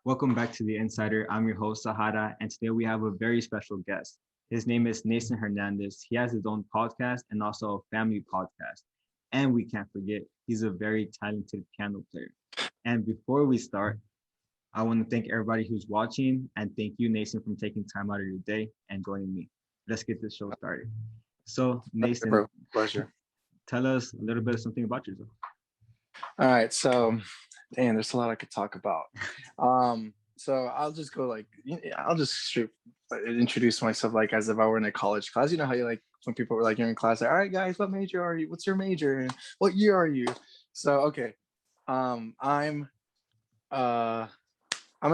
Welcome back to the Insider. I'm your host, Sahara, and today we have a very special guest. His name is Naason Hernandez. He has his own podcast and also a family podcast. And we can't forget, he's a very talented piano player. And before we start, I want to thank everybody who's watching and thank you, Naason, for taking time out of your day and joining me. Let's get this show started. So, Naason, Bro, pleasure. tell us a little bit of something about yourself. All right, so damn, there's a lot I could talk about. So I'll just go I'll just introduce myself like as if I were in a college class. You know how you like when people were like you're in class, like, all right, guys, what major are you? What's your major? And what year are you? So okay, I'm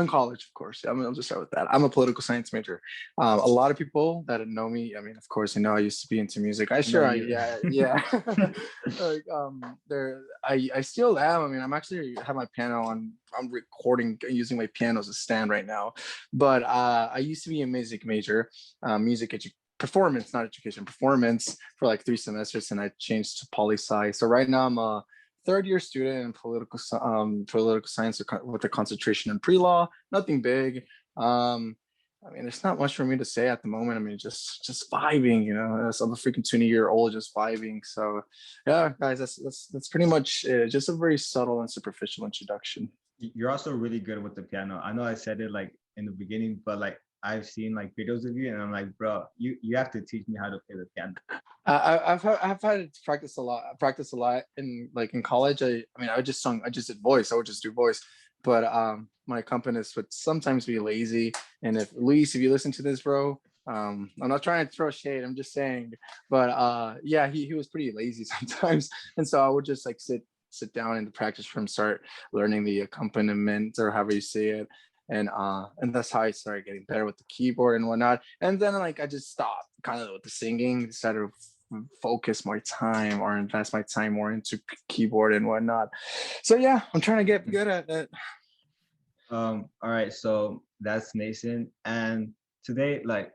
in college, of course. I'll just start with that. I'm a political science major. A lot of people that know me, I mean, of course, they know I used to be into music. Yeah. Like, I still am. I mean, I'm actually have my piano on. I'm recording using my piano as a stand right now. But I used to be a music major, performance, not education, performance for like 3 semesters, and I changed to poli-sci. So right now I'm a third-year student in political science with a concentration in pre-law. Nothing big. I mean, there's not much for me to say at the moment. I mean, just vibing, you know. I'm a freaking 20-year-old just vibing. So, yeah, guys, that's pretty much it. Just a very subtle and superficial introduction. You're also really good with the piano. I know I said it like in the beginning, but like I've seen like videos of you, and I'm like, bro, you have to teach me how to play the piano. I've had to practice a lot in college. I mean, I just did voice. I would just do voice, but my accompanist would sometimes be lazy. And if Luis, if you listen to this, bro, I'm not trying to throw shade. I'm just saying, but yeah, he was pretty lazy sometimes, and so I would just like sit down in the practice room, start learning the accompaniment or however you say it. And that's how I started getting better with the keyboard and whatnot. And then like I just stopped kind of with the singing, decided to focus my time or invest my time more into keyboard and whatnot. So yeah, I'm trying to get good at it. All right, so that's Naason, and today like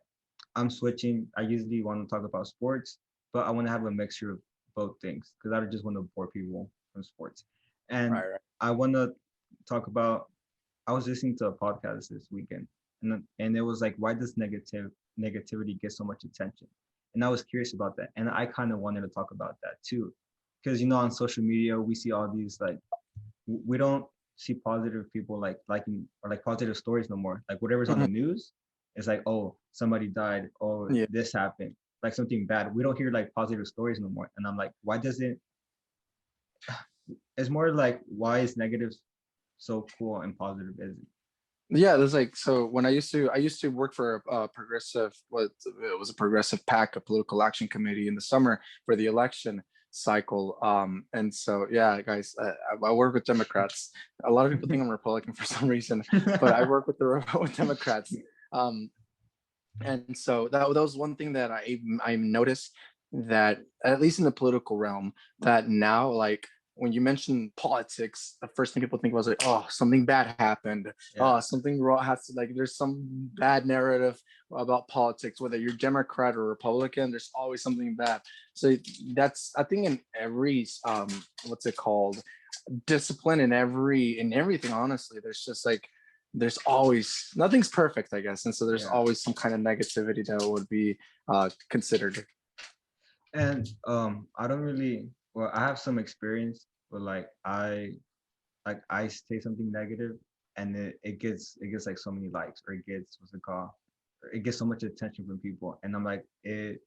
I'm switching. I usually want to talk about sports, but I want to have a mixture of both things because I don't just want to bore people from sports. And Right. I want to talk about. I was listening to a podcast this weekend, and it was like, why does negativity get so much attention? And I was curious about that, and I kind of wanted to talk about that too, because on social media we see all these like we don't see positive people like liking or like positive stories no more. Like whatever's on the news, it's like, oh, somebody died, oh, Yeah. this happened, like something bad. We don't hear like positive stories no more, and I'm like, why doesn't? It's more like why is negative so cool and positive is it? Yeah, there's like, so when I used to work for a progressive, it was a progressive PAC, a political action committee in the summer for the election cycle. And so yeah, guys, I work with Democrats. A lot of people think I'm Republican for some reason, but I work with Democrats. And so that was one thing that I noticed, that at least in the political realm, that now like when you mention politics, the first thing people think was like, oh, something bad happened. Yeah. Oh, something wrong has to, like, there's some bad narrative about politics, whether you're Democrat or Republican, there's always something bad. So that's, I think, in every what's it called, discipline, in everything, honestly, there's just like, there's always, nothing's perfect, I guess, and so there's always some kind of negativity that would be considered. And I don't really, well, I have some experience, but like I say something negative and it gets like so many likes, or it gets, what's it called, or it gets so much attention from people, and I'm like it.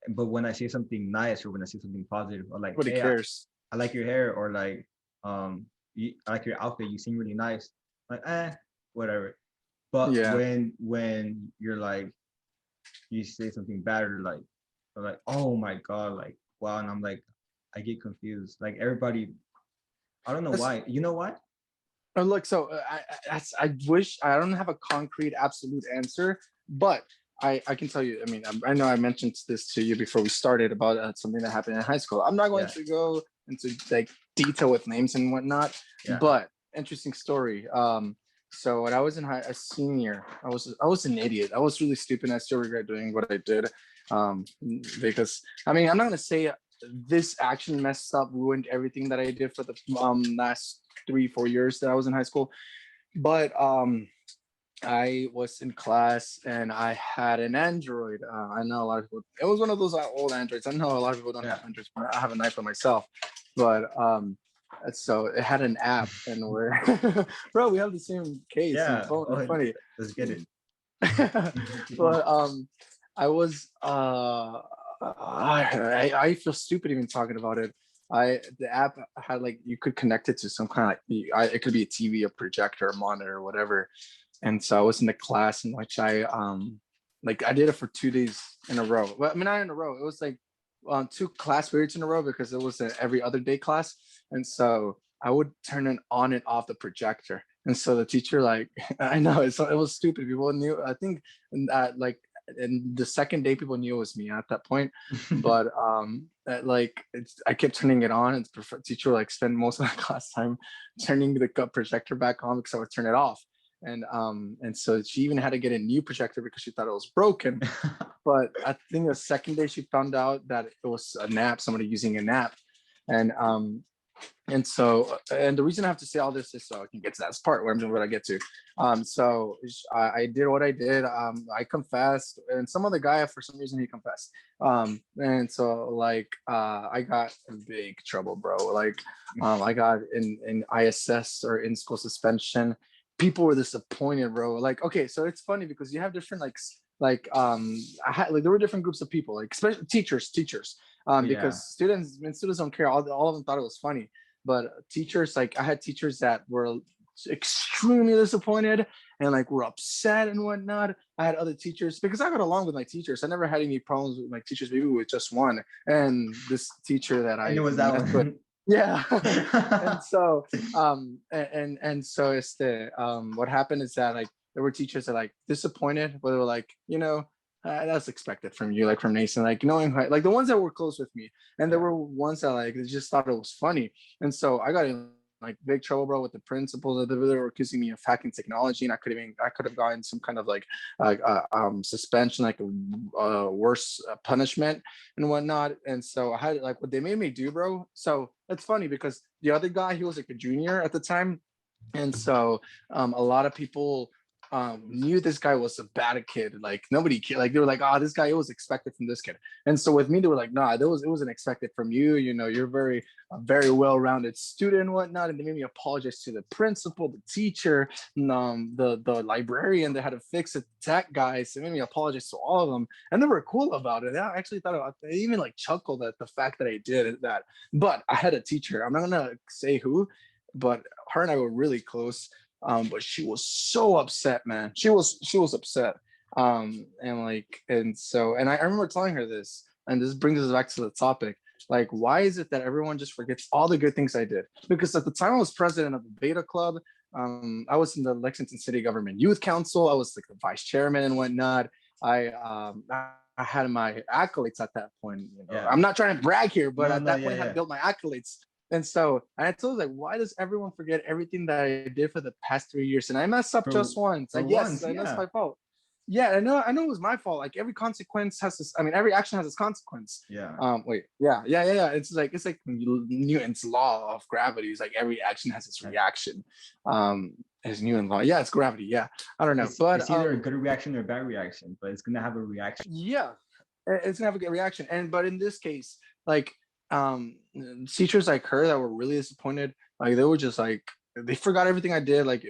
But when I say something nice, or when I say something positive, or like, Nobody hey, cares. I like your hair, or like I like your outfit, you seem really nice, like whatever. But Yeah. when you're like, you say something bad, or like, oh my god, like, wow, and I'm like, I get confused. Like everybody, I don't know why. You know why? Look, so I wish I don't have a concrete, absolute answer, but I can tell you. I mean, I know I mentioned this to you before we started about something that happened in high school. I'm not going to go into like detail with names and whatnot, but interesting story. So when I was in a senior, I was an idiot. I was really stupid. And I still regret doing what I did, because I mean, I'm not gonna say this action messed up, ruined everything that I did for the last 3-4 years that I was in high school. But I was in class and I had an Android. I know a lot of people. It was one of those old Androids. I know a lot of people don't have Androids. But I have an iPhone myself, but so it had an app, and we're bro, we have the same case. Yeah. Phone. It's funny. Let's get it. But I was I feel stupid even talking about it. The app had like you could connect it to some kind of like it could be a TV, a projector, a monitor, or whatever. And so I was in the class in which I did it for 2 days in a row. Well, I mean, not in a row. It was like 2 class periods in a row because it was an every other day class. And so I would turn it on and off the projector. And so the teacher, like, I know it was stupid. People knew. I think like and the second day people knew it was me at that point. But I kept turning it on, and the teacher would like spend most of the class time turning the projector back on because I would turn it off. And so she even had to get a new projector because she thought it was broken. But I think the second day she found out that it was a nap, somebody using a nap. And so the reason I have to say all this is so I can get to that part where I'm what I get to. So I did what I did. I confessed, and some other guy for some reason he confessed. And so like I got in big trouble, bro. Like I got in ISS or in school suspension. People were disappointed, bro. Like, okay, so it's funny because you have different I had like there were different groups of people, like especially teachers, because students don't care. All of them thought it was funny, but teachers, like I had teachers that were extremely disappointed and like were upset and whatnot. I had other teachers because I got along with my teachers. I never had any problems with my teachers, maybe with just one. And this teacher that I knew it was that one. with, yeah. And so and so it's the what happened is that like there were teachers that like disappointed, but they were like, that's expected from you, like from Naason, like knowing like the ones that were close with me, and there were ones that like they just thought it was funny. And so I got in like big trouble, bro, with the principal. That they were accusing me of hacking technology, and I could have gotten some kind of like suspension, like a worse punishment and whatnot. And so I had like what they made me do, bro. So it's funny because the other guy, he was like a junior at the time, and so a lot of people knew this guy was a bad kid. Like nobody like they were like, this guy, it was expected from this kid. And so with me, they were like, nah, it wasn't expected from you. You're a very well-rounded student and whatnot. And they made me apologize to the principal, the teacher, the librarian that had to fix it, tech guys. They made me apologize to all of them, and they were cool about it. I actually thought they even like chuckled at the fact that I did that. But I had a teacher. I'm not gonna say who, but her and I were really close. But she was so upset, man. She was upset. And I remember telling her this, and this brings us back to the topic. Like, why is it that everyone just forgets all the good things I did? Because at the time I was president of the Beta Club. I was in the Lexington City Government Youth Council. I was like the vice chairman and whatnot. I had my accolades at that point. I'm not trying to brag here, but at that point I had built my accolades. And so I told her, like, why does everyone forget everything that I did for the past 3 years? And I messed up just once. Like, yes, I know it's my fault. Yeah, I know it was my fault. Like every consequence has this. I mean, every action has its consequence. Yeah. Yeah. It's like Newton's law of gravity. It's like every action has its reaction. It's Newton's law. Yeah, it's gravity. Yeah, I don't know, but it's either a good reaction or a bad reaction, but it's gonna have a reaction. Yeah, it's gonna have a good reaction. But in this case, like teachers like her that were really disappointed, like they were just like they forgot everything I did, like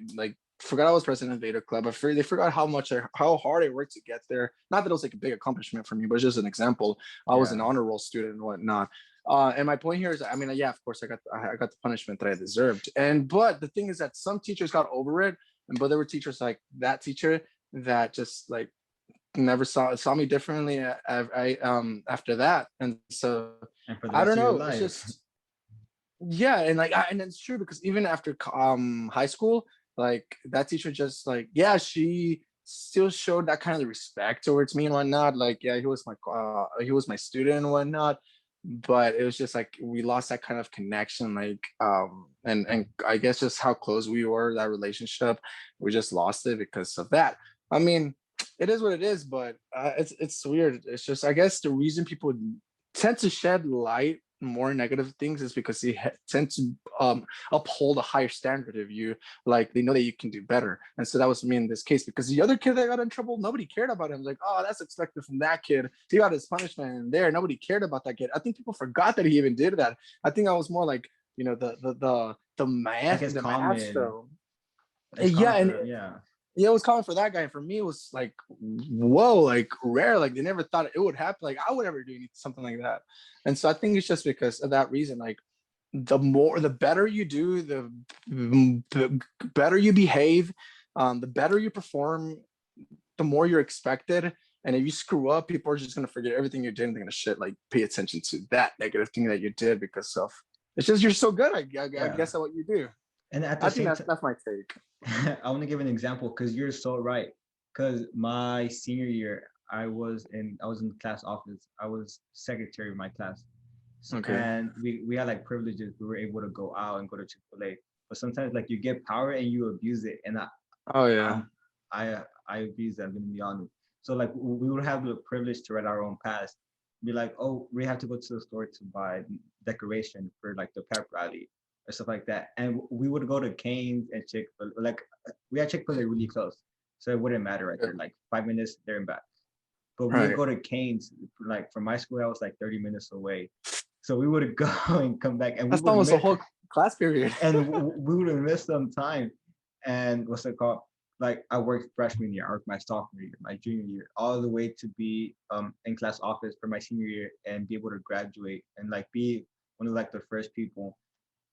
forgot I was president of Beta Club. They forgot how hard I worked to get there. Not that it was like a big accomplishment for me, but it's just an example. I was an honor roll student and whatnot. And my point here is, I mean, yeah, of course I got the punishment that I deserved. But the thing is that some teachers got over it, but there were teachers like that teacher that just like never saw me differently after that. And so I don't know, it's just and it's true because even after high school, like that teacher just like she still showed that kind of respect towards me and whatnot. Like he was my student and whatnot, but it was just like we lost that kind of connection, like and I guess just how close we were, that relationship, we just lost it because of that. I mean, it is what it is, but it's weird. It's just, I guess the reason people tend to shed light more negative things is because they tend to uphold a higher standard of you. Like they know that you can do better, and so that was me in this case. Because the other kid that got in trouble, nobody cared about him. Like, oh, that's expected from that kid. He got his punishment, and there, nobody cared about that kid. I think people forgot that he even did that. I think I was more like, the Like math, it's the common. maestro. It's Yeah, common and for yeah. yeah, it was common for that guy. And for me, it was like, whoa, like rare. Like they never thought it would happen. Like I would ever do something like that. And so I think it's just because of that reason. Like the better you do, the better you behave, the better you perform, the more you're expected. And if you screw up, people are just gonna forget everything you did and they're gonna shit, pay attention to that negative thing that you did because of it's just you're so good. I Yeah. guess at what you do. And at the I think same that's time, that's my take. I want to give an example because you're so right. Because my senior year, I was in class office. I was secretary of my class. Okay. And we had like privileges. We were able to go out and go to Chick-fil-A. But sometimes like you get power and you abuse it. And Oh yeah. I'm I abuse that, I'm gonna be honest. So like we would have the privilege to write our own pass. Be like, oh, we have to go to the store to buy decoration for like the pep rally or stuff like that. And we would go to Cane's and Chick-fil-A. Like we had Chick-fil-A really close. So it wouldn't matter right there. Like 5 minutes there and back. But we would Right. go to Cane's, like from my school, I was like 30 minutes away. So we would go and come back, and we That's would almost a miss, whole class period. and we would miss some time. And what's it called? Like I worked freshman year, I worked my sophomore year, my junior year, all the way to be in class office for my senior year and be able to graduate and like be one of like the first people.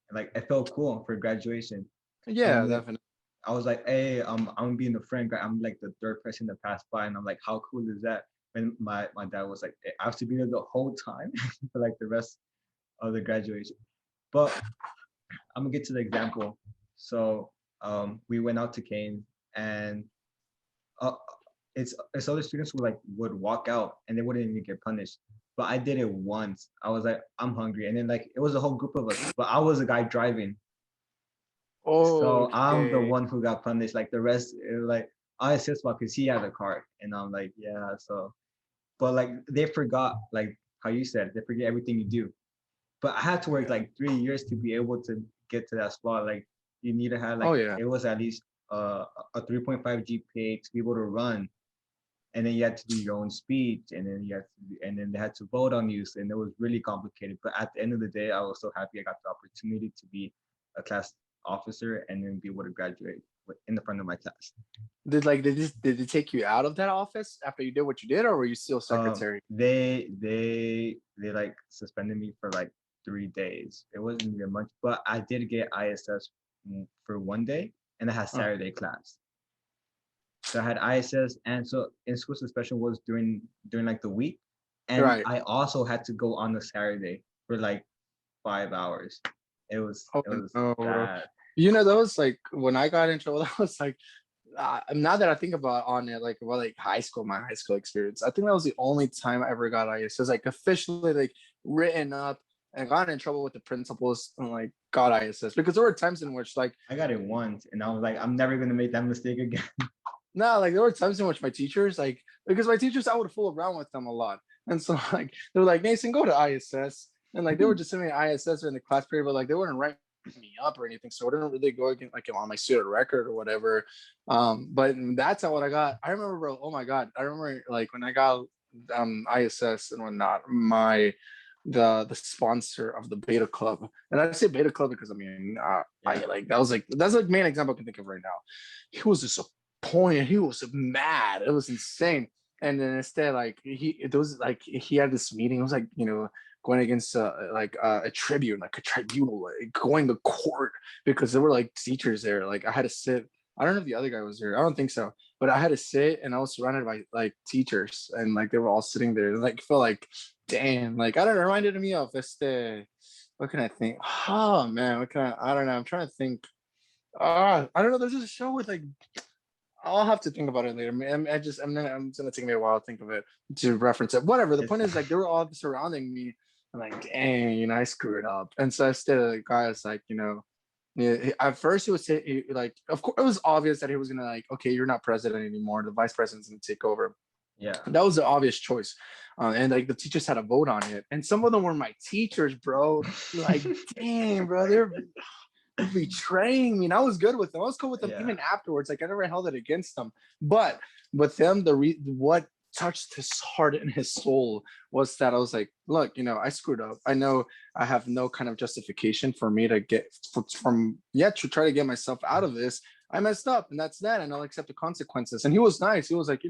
And like it felt cool for graduation. Yeah, And definitely. I was like, hey, I'm being the friend guy. I'm like the third person to pass by, and I'm like, how cool is that? And my dad was like, I have to be there the whole time for like the rest of the graduation. But I'm gonna get to the example. So we went out to Kane, and uh, it's other students who like would walk out and they wouldn't even get punished. But I did it once. I was like, I'm hungry, and then like it was a whole group of us, but I was the guy driving. So I'm the Okay. one who got punished. Like the rest, it was like I assist well because he had a car, and I'm like, yeah. So, but like they forgot, like how you said, they forget everything you do. But I had to work Yeah. like 3 years to be able to get to that spot. Like you need to have Oh like yeah. it was at least a 3.5 GPA to be able to run, and then you had to do your own speech, and then and then they had to vote on you, and it was really complicated. But at the end of the day, I was so happy I got the opportunity to be a class officer and then be able to graduate in the front of my class. Did they take you out of that office after you did what you did, or were you still secretary? They like suspended me for like 3 days. It wasn't even much, but I did get ISS for one day, and I had Okay. Saturday class. So I had ISS, and so in school suspension was during like the week, and Right. I also had to go on the Saturday for like 5 hours. Oh It was no, bro. bad. Those like when I got in trouble, that was like now that I think about on it, like about like my high school experience, I think that was the only time I ever got ISS, like officially like written up and got in trouble with the principals and like got ISS because there were times in which like I got it once, and I was like, I'm never gonna make that mistake again. no, like there were times in which my teachers like because my teachers I would fool around with them a lot, and so like they were like Naason, go to ISS, and like they were just sending me ISS in the class period, but like they wouldn't write me up or anything, so I didn't really go again like on my student record or whatever. But that's not what I got. I remember, bro. Oh my god, I remember like when I got ISS and whatnot. The sponsor of the Beta Club, and I say Beta Club because I mean I Yeah, like that's like main example I can think of right now. He was disappointed. He was mad. It was insane. And then instead, like he had this meeting. It was like going against a tribune, like a tribunal, like going to court because there were like teachers there. Like I had to sit. I don't know if the other guy was there. I don't think so. But I had to sit, and I was surrounded by like teachers, and like they were all sitting there. And, like felt like, damn. Like I don't know. It reminded me of este. What can I think? Oh man, what can I don't know. I'm trying to think. I don't know. There's a show with like I'll have to think about it later. I'm gonna take me a while to think of it to reference it. Whatever. The it's point is like they were all surrounding me. I'm like, dang, I screwed up. And so instead of the guy was like, yeah, at first he was like, of course it was obvious that he was gonna like, okay, you're not president anymore. The vice president's gonna take over. yeah. That was the obvious choice. and like the teachers had a vote on it, and some of them were my teachers, bro. Like, dang, bro, they're betraying me. And I was good with them. I was cool with them even afterwards. Like I never held it against them. But with them, what touched his heart and his soul was that I was like, look, I screwed up. I know I have no kind of justification for me to get to try to get myself out of this. I messed up, and that's that, and I'll accept the consequences. And he was nice. He was like,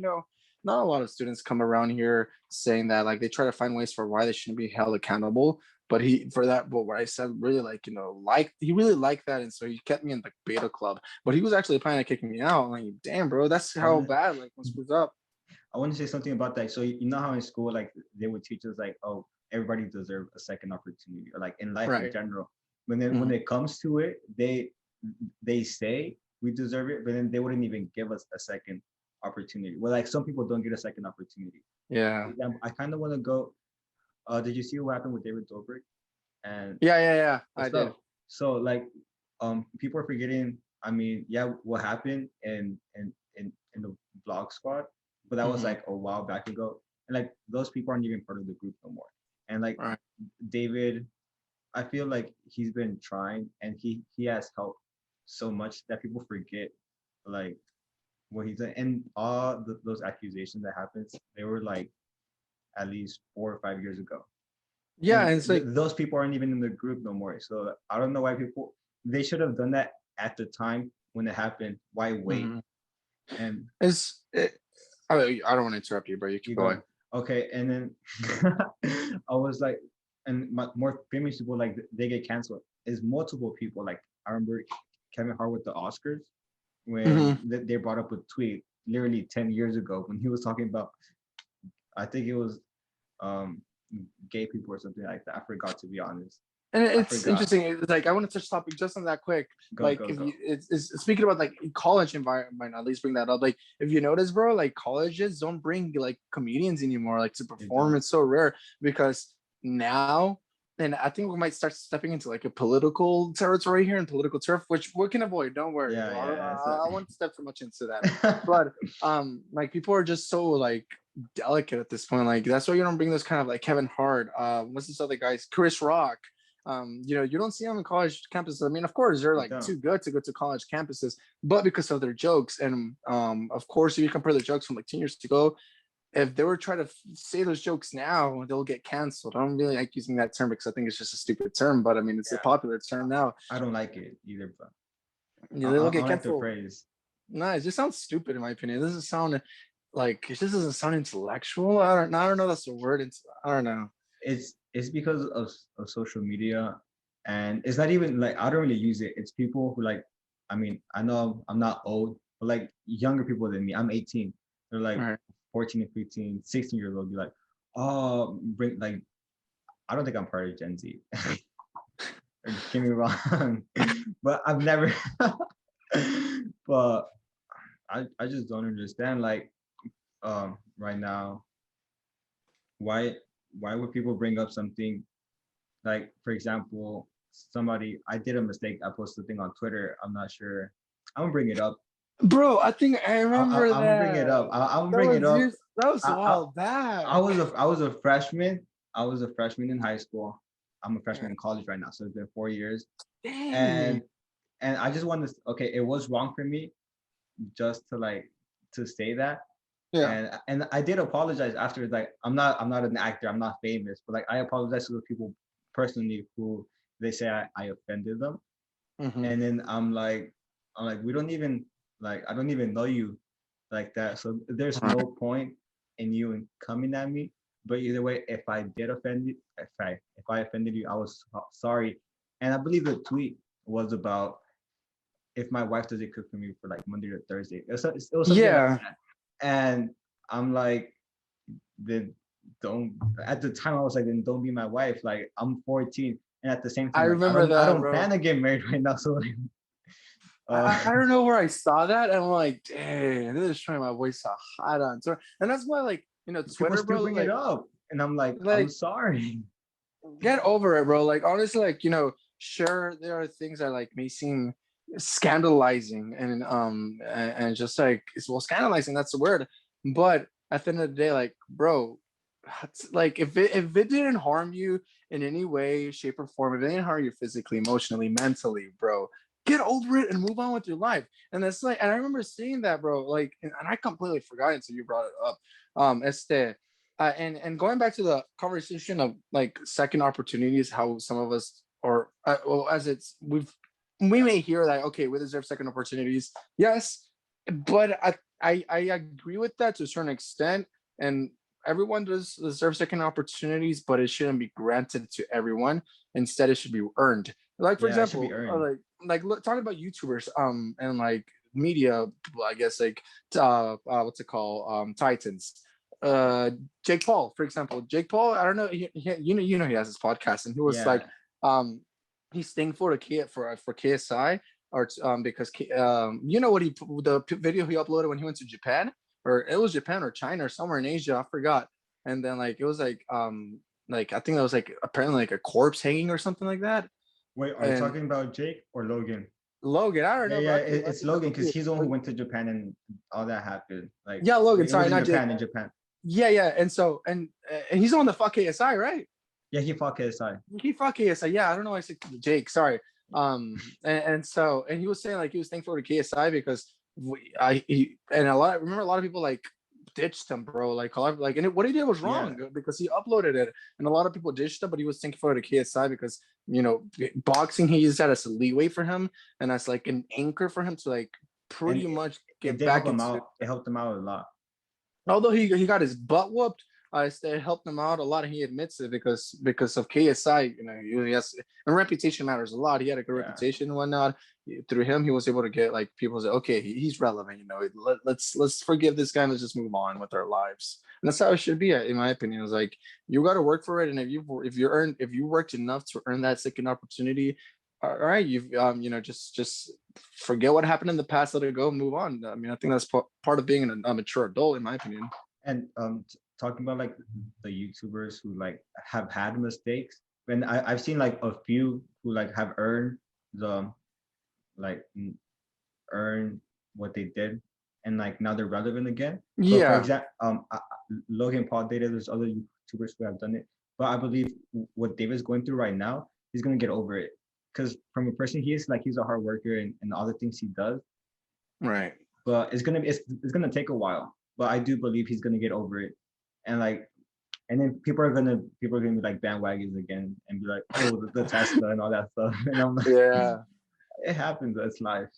not a lot of students come around here saying that, like, they try to find ways for why they shouldn't be held accountable. But what I said really, like, he really liked that. And so he kept me in the beta club, but he was actually planning on kicking me out. I'm like, damn, bro, that's how bad, like, one screws up. I want to say something about that. So you know how in school, like, they would teach us, like, oh, everybody deserves a second opportunity, or like in life in general. When it comes to it, they say we deserve it, but then they wouldn't even give us a second opportunity. Well, like, some people don't get a second opportunity. Yeah. For example, I kind of want to go. Did you see what happened with David Dobrik? And yeah, I did. So like, people are forgetting. I mean, what happened in the vlog squad, but that was like a while back ago, and like those people aren't even part of the group no more. And like David, I feel like he's been trying, and he has helped so much that people forget like what he's done. And all those accusations that happens, they were like at least 4 or 5 years ago. Yeah, and it's like those people aren't even in the group no more. So I don't know why they should have done that at the time when it happened. Why wait? And I don't want to interrupt you, bro. You keep going. Okay, and then I was like, and more famous people, like, they get canceled. Is multiple people. Like, I remember Kevin Hart with the Oscars, when they brought up a tweet literally 10 years ago when he was talking about, I think it was gay people or something like that. I forgot, to be honest. And it's interesting. It's like, I want to touch topic just on that quick. It's speaking about like college environment, at least bring that up. Like, if you notice, bro, like colleges don't bring like comedians anymore, like to perform. It's so rare because now, and I think we might start stepping into like a political territory here and political turf, which we can avoid. Don't worry. I won't step too much into that. But like, people are just so like delicate at this point. Like, that's why you don't bring those kind of like Kevin Hart. What's this other guys? Chris Rock. You don't see them in college campuses. I mean, of course, they're like too good to go to college campuses, but because of their jokes. And of course, if you compare the jokes from like 10 years ago, if they were trying to say those jokes now, they'll get canceled. I don't really like using that term because I think it's just a stupid term, but I mean, it's a popular term now. I don't like it either, but they'll get canceled. Like the phrase. No, it just sounds stupid in my opinion. It doesn't sound like, it just doesn't sound intellectual. I don't know. That's the word. I don't know. It's because of social media, and it's not even like, I don't really use it. It's people who, like, I mean, I know I'm not old, but like younger people than me. I'm 18. They're like 14 and 15, 16 years old. Be like, oh, bring, like, I don't think I'm part of Gen Z. Get me wrong, but I've never. But I just don't understand, like, right now, why would people bring up something like, for example, I did a mistake. I posted a thing on Twitter. I'm not sure. I'm gonna bring it up. Bro, I think I remember that. I'm gonna bring it up. I'm bring it up. That was a while back. I was a freshman. I was a freshman in high school. I'm a freshman in college right now, so it's been 4 years. Dang. And I just wanted to, okay, it was wrong for me just to say that. Yeah. And I did apologize after. Like, I'm not an actor. I'm not famous, but like, I apologize to the people personally who they say I offended them. And then I'm like, we don't even, like, I don't even know you like that. So there's no point in you coming at me. But either way, if I did offend you, if I offended you, I was sorry. And I believe the tweet was about if my wife doesn't cook for me for like Monday to Thursday. It was something like that. And I'm like, then don't. At the time, I was like, then don't be my wife. Like, I'm 14, and at the same time, I remember that. I don't plan to get married right now. So like, I don't know where I saw that, and I'm like, dang, this is trying my voice so hot on. So, and that's why, like, Twitter, bro, bring it up, and I'm like, I'm sorry. Get over it, bro. Like, honestly, like, sure, there are things that like may seem scandalizing and just like, well, scandalizing, that's the word. But at the end of the day, like, bro, like if it didn't harm you in any way, shape, or form, if it didn't harm you physically, emotionally, mentally, bro, get over it and move on with your life. And that's like, and I remember seeing that, bro. Like, and I completely forgot until you brought it up. And going back to the conversation of like second opportunities, how some of us, or well, as it's we may hear that, okay, we deserve second opportunities, yes, but I agree with that to a certain extent, and everyone does deserve second opportunities, but it shouldn't be granted to everyone. Instead, it should be earned. Like for Yeah, it should be example, earned. like look, talking about YouTubers, and like media, I guess, like what's it called, Titans, uh, Jake Paul, for example. Jake Paul, I don't know, you know he has his podcast, and he was like, Yeah, um, he's thankful to for KSI, or because you know what the video he uploaded when he went to Japan, or it was Japan or China or somewhere in Asia, I forgot. And then like it was like I think that was like apparently like a corpse hanging or something like that. wait, are you And talking about Jake or Logan? Logan, I don't Yeah, know, but yeah, I it's could double Logan because check. he's the one But who went to Japan and all that happened. Like yeah, Logan, it was sorry, in not Jake. Japan, in Japan. Yeah, yeah. And so and he's on the fuck KSI, right? Yeah, he fought KSI. He fuck KSI. Yeah, I don't know why I said Jake. Sorry. And so and he was saying like he was thankful to KSI because and a lot of people like ditched him, bro. Like a lot of, like, and what he did was Yeah, wrong because he uploaded it, and a lot of people ditched him, but he was thankful to KSI because boxing, he used that as a leeway for him and as like an anchor for him to like and pretty much it get did help back him into. out. It helped him out a lot. Although he got his butt whooped, it helped him out a lot, and he admits it because of KSI. He has, and reputation matters a lot. He had a good Yeah, reputation and whatnot. Through him, he was able to get like people say, okay, he's relevant. Let's forgive this guy and let's just move on with our lives. And that's how it should be, in my opinion. It's like you got to work for it, and if you worked enough to earn that second opportunity, all right, you've just forget what happened in the past, let it go, move on. I mean, I think that's part of being a mature adult, in my opinion. and talking about like the YouTubers who like have had mistakes, and I've seen like a few who like have earned the like earn what they did, and like now they're relevant again. But for Yeah, example, Logan Paul did it. There's other YouTubers who have done it, but I believe what David's going through right now, he's gonna get over it. Because from a person he is, like he's a hard worker and all the things he does, right. but it's gonna take a while. But I do believe he's gonna get over it, and like and then people are gonna be like bandwagons again and be like, oh, the Tesla and all that stuff. And I'm like, Yeah, it happens. That's life.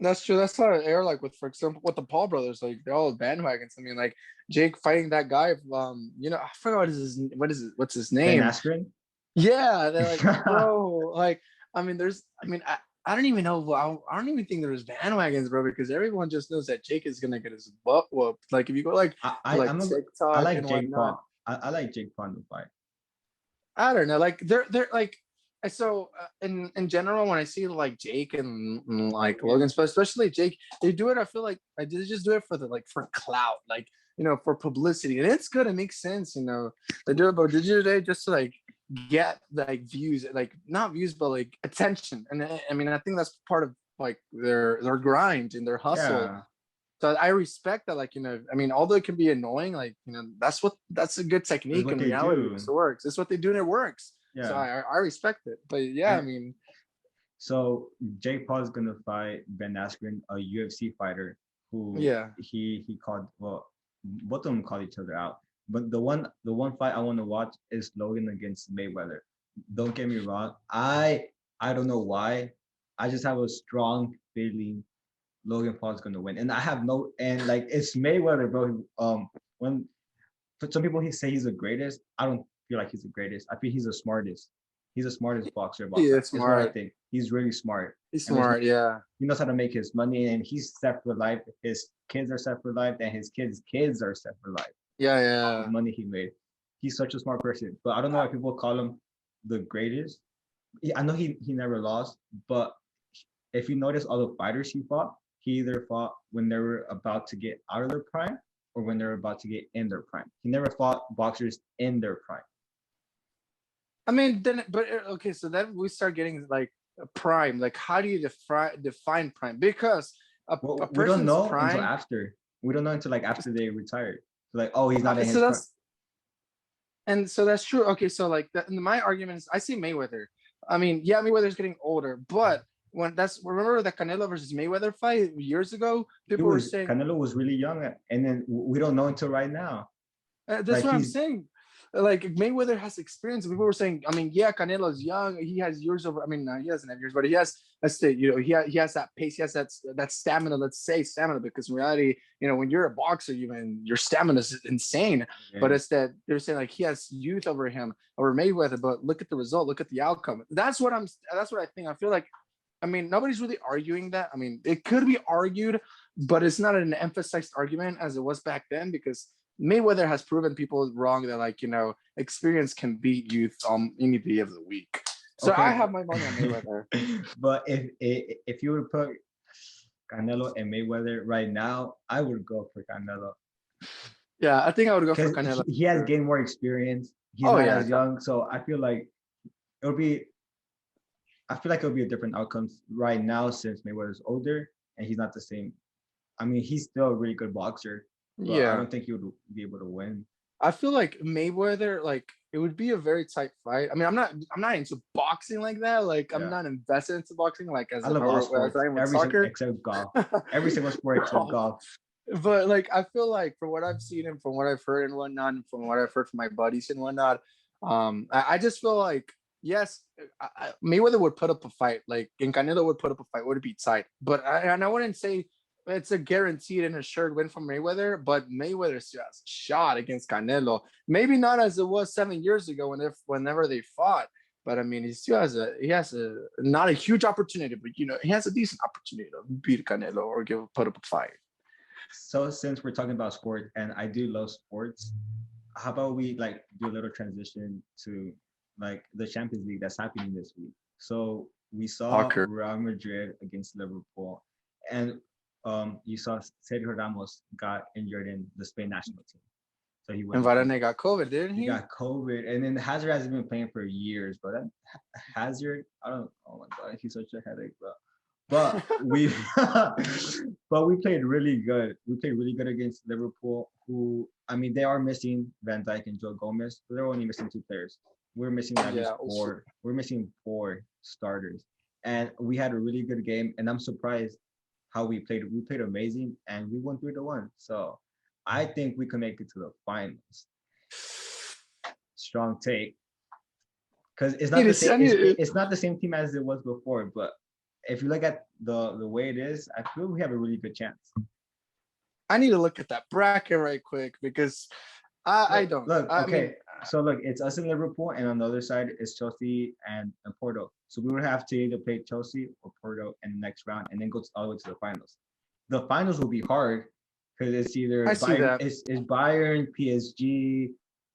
that's true. That's how air like with, for example, with the Paul brothers, like they're all bandwagons. I mean, like Jake fighting that guy. I forgot what's his Ben name. Askren. Yeah, they're like, bro, like, I don't even know. I don't even think there's bandwagons, bro, because everyone just knows that Jake is gonna get his butt whooped. Like if you go like I TikTok like and Jake whatnot, Paul. I like Jake Paul in the fight. I don't know. Like they're like so in general, when I see like Jake and like Logan, but especially Jake, they do it. I feel like they just do it for for clout, like for publicity, and it's good. It makes sense. They do it, but they just to like get like views, like not views, but like attention. And I mean, I think that's part of like their grind and their hustle. Yeah, So I respect that, like, I mean, although it can be annoying, like, that's a good that's technique what in they reality do. because it works. It's what they do and it works. So Yeah, I respect it. But yeah, I and mean, so Jake Paul is gonna fight Ben Askren, a UFC fighter who yeah. he called. Well, both of them called each other out. But the one fight I want to watch is Logan against Mayweather. Don't get me wrong. I don't know why. I just have a strong feeling Logan Paul's gonna win, and I have no and like it's Mayweather, bro. When for some people he say he's the greatest, I don't feel like he's the greatest. I feel he's the smartest. He's the smartest boxer of all He time. is Is what I smart. think. He's really smart, He's and there's no smart. Yeah. he knows how to make his money, and he's set for life. His kids are set for life, and his kids are set for life. Yeah. All the Yeah. money he made. He's such a smart person, but I don't know why people call him the greatest. I know he never lost, but if you notice all the fighters he fought, he either fought when they were about to get out of their prime or when they're about to get in their prime. He never fought boxers in their prime. I mean, okay, so then we start getting like a prime. Like, how do you define prime? Because a Well, we don't person's know until prime. after. We don't know until like after they retired. Like, oh, he's not in So his prime. And so that's true. Okay, so like my argument is, I see Mayweather. I mean, yeah, Mayweather's getting older, but when that's remember the Canelo versus Mayweather fight years ago, He people were was saying, Canelo was really young, and then we don't know until right now. That's Like what I'm he's saying. Like Mayweather has experience. People were saying, I mean, yeah, Canelo's young. He has years of. I mean, he doesn't have years, but he has. Let's say, he has that pace. He has that stamina. Let's say stamina, because in reality, when you're a boxer, your stamina is insane. But yeah. it's that they're saying like he has youth over him, over Mayweather. But look at the result. Look at the outcome. That's what I think. I feel like. I mean, nobody's really arguing that. I mean, it could be argued, but it's not an emphasized argument as it was back then, because Mayweather has proven people wrong that experience can beat youth on any day of the week. So I Okay. have my money on Mayweather. But if you would put Canelo and Mayweather right now, I would go for Canelo Yeah, I think I would go for because Canelo. he has gained more experience. He's Oh not yeah, as young, so I feel like it'll be. I feel like it'll be a different outcome right now since Mayweather's older and he's not the same. I mean, he's still a really good boxer, but I yeah. don't think he would be able to win. I feel like Mayweather, like it would be a very tight fight. I mean, I'm not into boxing like that. Like I'm Yeah. not invested into boxing like as I if love all sports, I am with soccer. except golf. Every single sport except golf. But like I feel like from what I've seen and from what I've heard and whatnot, and from what I've heard from my buddies and whatnot, I just feel like yes, Mayweather would put up a fight, like and Canelo would put up a fight, would be tight. But I wouldn't say it's a guaranteed and assured win from Mayweather, but Mayweather still has a shot against Canelo. Maybe not as it was 7 years ago whenever they fought. But I mean, he has a not a huge opportunity, but he has a decent opportunity to beat Canelo or put up a fight. So since we're talking about sport and I do love sports, how about we like do a little transition to like the Champions League that's happening this week? So we saw Soccer. Real Madrid against Liverpool, and you saw Sergio Ramos got injured in the Spain national team, so he And wouldn't play. Varane got COVID, didn't He he? got COVID, and then Hazard hasn't been playing for years. But that Hazard, I don't. Oh my god, he's such a headache, bro. But we, but we played really good. We played really good against Liverpool, who I mean they are missing Van Dijk and Joe Gomez, but they're only missing two players. We're missing at least Yeah. four. We're missing four starters, and we had a really good game. And I'm surprised how we played. We played amazing, and we won 3-1. So I think we can make it to the finals. Strong take, because it's not the same. It's not the same team as it was before, but if you look at the way it is, I feel we have a really good chance. I need to look at that bracket right quick because I don't. Look, I okay. mean, So look, it's us in Liverpool, and on the other side is Chelsea and Porto. So we would have to either play Chelsea or Porto in the next round, and then go all the way to the finals. The finals will be hard because it's either Bayern, it's Bayern, PSG,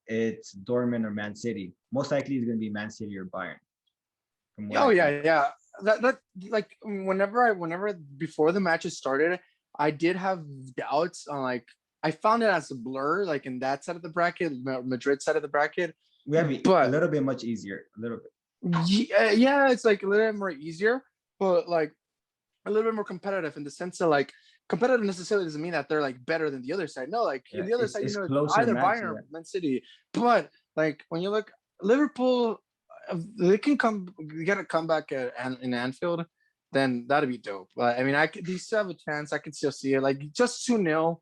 it's Dortmund or Man City. Most likely it's going to be Man City or Bayern. Oh yeah. That like whenever before the matches started, I did have doubts on like I found it as a blur, like in that side of the bracket, Madrid side of the bracket. We have a little bit much easier, a little bit. Yeah, it's like a little bit more easier, but like a little bit more competitive in the sense that like competitive necessarily doesn't mean that they're like better than the other side. No, like the other side, it's either Bayern or Man City. But like when you look Liverpool, they can get a comeback in Anfield, then that'd be dope. But I mean, they still have a chance. I can still see it. Like just 2-0,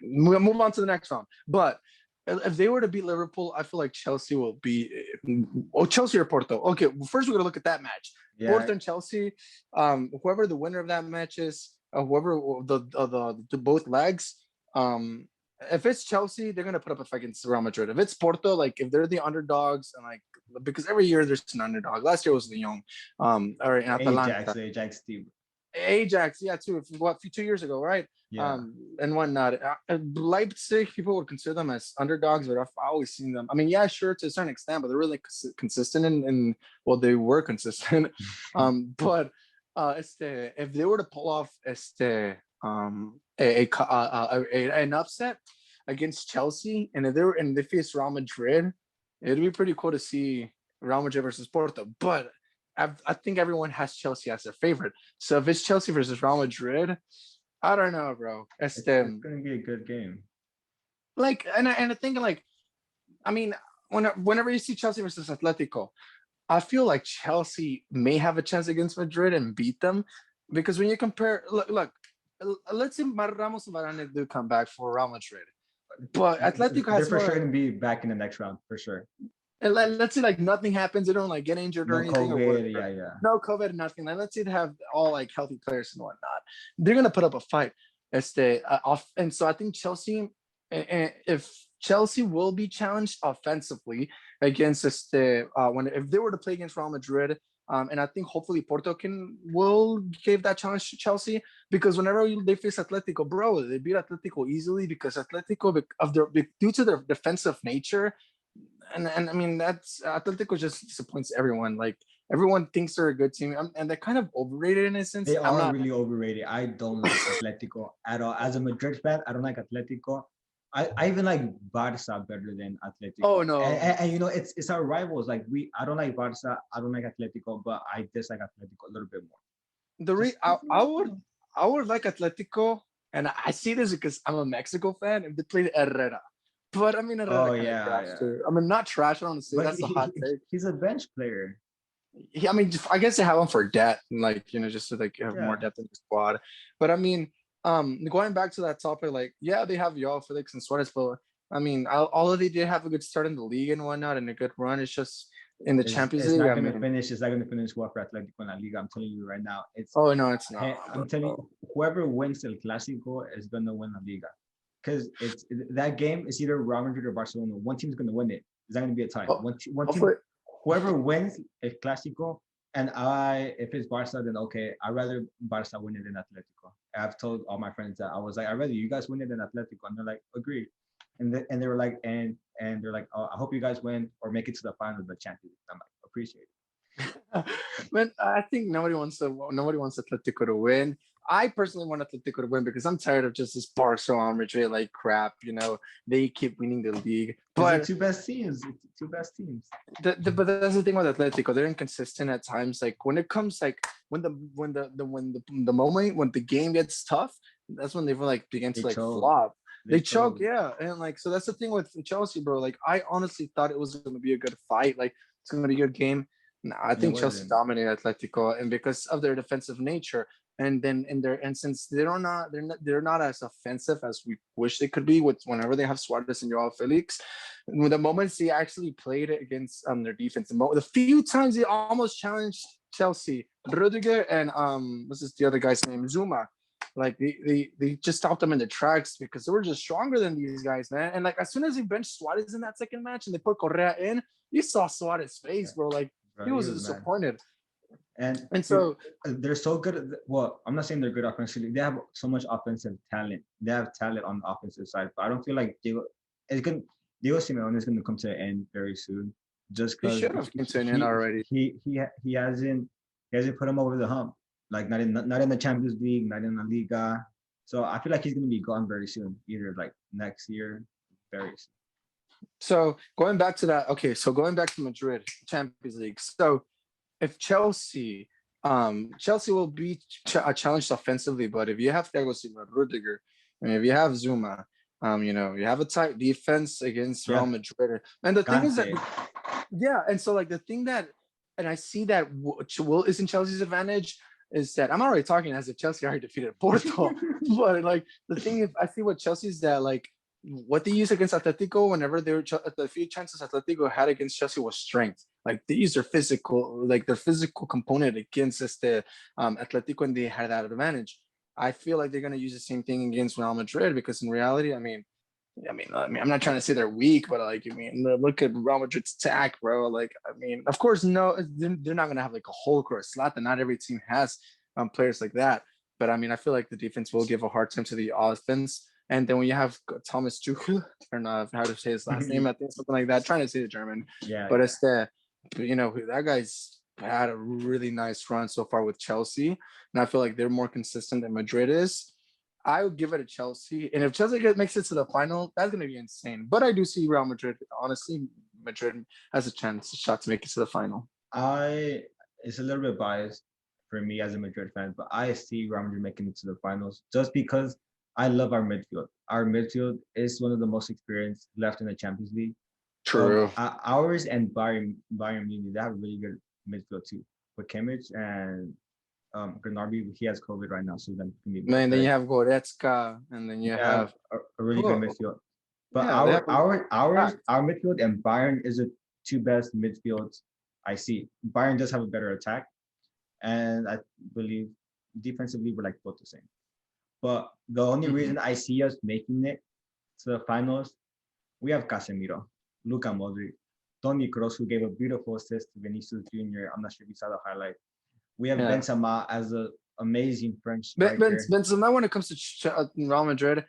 move on to the next round. But if they were to beat Liverpool, I feel like Chelsea will be Chelsea or Porto. Okay, first we're gonna look at that match. Yeah. Porto and Chelsea. Whoever the winner of that match is, whoever the both legs. If it's Chelsea, they're gonna put up a fight against Real Madrid. If it's Porto, like if they're the underdogs, and like because every year there's an underdog. Last year was Lyon, or Atalanta. Ajax, yeah, too. 2 years ago, right? Yeah. And whatnot. Leipzig, people would consider them as underdogs, but I've always seen them. I mean, yeah, sure, to a certain extent, but they're really consistent and well, they were consistent. But if they were to pull off an upset against Chelsea, and if they face Real Madrid, it'd be pretty cool to see Real Madrid versus Porto. But I think everyone has Chelsea as their favorite. So if it's Chelsea versus Real Madrid, I don't know, bro. It's gonna be a good game. Like, and I think like I mean, whenever you see Chelsea versus Atletico, I feel like Chelsea may have a chance against Madrid and beat them because when you compare, look, let's say Ramos and Varane do come back for Real Madrid, but Atletico They're has for more sure like, going to be back in the next round for sure. let's say like nothing happens, they don't like get injured or No anything or COVID. whatever. Yeah, yeah. No COVID, nothing. Like, let's say they have all like healthy players and whatnot. They're gonna put up a fight. And so I think Chelsea, if Chelsea will be challenged offensively against when if they were to play against Real Madrid, and I think hopefully Porto will give that challenge to Chelsea because whenever they face Atletico, bro, they beat Atletico easily because Atletico due to their defensive nature, and I mean that's Atletico just disappoints everyone. Like everyone thinks they're a good team, and they're kind of overrated in a sense. They I'm are not. really overrated. I don't like Atletico at all. As a Madrid fan, I don't like Atletico. I even like Barca better than Oh Atletico. no, And you know, it's our rivals. Like I don't like Barca. I don't like Atletico, but I dislike Atletico a little bit more. the re Just I would like Atletico, and I see this because I'm a Mexico fan, if they played Herrera. But I mean, oh Herrera kind of yeah, trash yeah. too. I mean, not trash. I don't want to say But that's a hot take. he's a bench player. I mean, I guess they have him for depth, like just to like have more Yeah. depth in the squad. But I mean, going back to that topic, like yeah, they have Joao Felix and Suarez, but I mean, although they did have a good start in the league and whatnot and a good run, it's just in the Champions It's League. not I gonna mean, finish. It's not gonna finish well for Atletico in La Liga. I'm telling you right now. It's oh no, it's not. hey, I'm telling you, whoever wins El Clásico is gonna win La Liga, because that game is either Real Madrid or Barcelona. One team's gonna win it. It's not gonna be a tie. Oh, One team, hopefully, whoever wins El Clásico, and if it's Barca, then okay, I'd rather Barca win it than Atletico. I've told all my friends that I was like, I'd rather you guys win it than Atletico, and they're like, agreed. And they were like, and they're like, oh, I hope you guys win or make it to the final of the Champions League. I'm like, appreciate man, I think nobody wants Atletico to win. I personally want Atletico to win because I'm tired of just this Barcelona Madrid like crap. They keep winning the league, it's the but two best teams. It's the two best teams. but that's the thing with Atletico. They're inconsistent at times. Like when it comes, like the moment when the game gets tough, that's when they like begin They to like choke. flop. They They choke, choke. yeah, and like so that's the thing with Chelsea, bro. Like I honestly thought it was going to be a good fight. Like it's going to be a good game. No, I And it think Chelsea wasn't. dominated Atletico, and because of their defensive nature, and since they're not as offensive as we wish they could be with whenever they have Suarez and Joao Felix, the moments they actually played against their defense, the few times they almost challenged Chelsea, Rudiger and what's this the other guy's name, Zuma. Like they just stopped them in their tracks because they were just stronger than these guys, man. And like as soon as they benched Suarez in that second match and they put Correa in, you saw Suarez's face, Yeah, bro. Like bro, he he was was mad. disappointed. And And dude, so they're so good. Well, I'm not saying they're good offensively. They have so much offensive talent. They have talent on the offensive side, but I don't feel like it's going. Diego Simeone is going to come to an end very soon, just he because should have came to an end already. he hasn't put him over the hump. Like not in the Champions League, not in the Liga. So I feel like he's going to be gone very soon, either like next year, very soon. So going back to that, okay. So going back to Madrid Champions League. So if Chelsea will be challenged offensively, but if you have Thiago Silva, Rudiger, and if you have Zuma, you have a tight defense against Real Yeah, Madrid. And the thing is that, Kante. yeah, and so like the thing that, and I see that will is in Chelsea's advantage is that I'm already talking as if Chelsea already defeated Porto, but like the thing is, I see what Chelsea's that like what they use against Atletico whenever they were the few chances Atletico had against Chelsea was strength. Like they use their physical component against Atletico, and they had that advantage. I feel like they're gonna use the same thing against Real Madrid because in reality, I'm not trying to say they're weak, but like, look at Real Madrid's attack, bro. Like, of course, no, they're not gonna have like a Hulk or a Zlatan. Not every team has players like that. But I feel like the defense will give a hard time to the offense. And then when you have Thomas Tuchel, I don't know how to say his last name. I think something like that. Trying to say the German, Yeah, but yeah. it's that guy's had a really nice run so far with Chelsea, and I feel like they're more consistent than Madrid is. I would give it to Chelsea, and if Chelsea makes it to the final, that's gonna be insane. But I do see Real Madrid. Honestly, Madrid has a shot to make it to the final. I It's a little bit biased for me as a Madrid fan, but I see Real Madrid making it to the finals just because I love our midfield. Our midfield is one of the most experienced left in the Champions League. True. Ours and Bayern Munich, they have a really good midfield too. With Kimmich and Gnabry, he has COVID right now, so then Man, then you have Goretzka, and then you have a really good midfield. But yeah, they have our midfield and Bayern is the two best midfields I see. Bayern does have a better attack, and I believe defensively we're like both the same. But the only reason I see us making it to the finals, we have Casemiro, Luka Modric, Toni Kroos, who gave a beautiful assist to Vinicius Jr. I'm not sure if you saw the highlight. We have Benzema as an amazing French striker. Benzema, when it comes to Real Madrid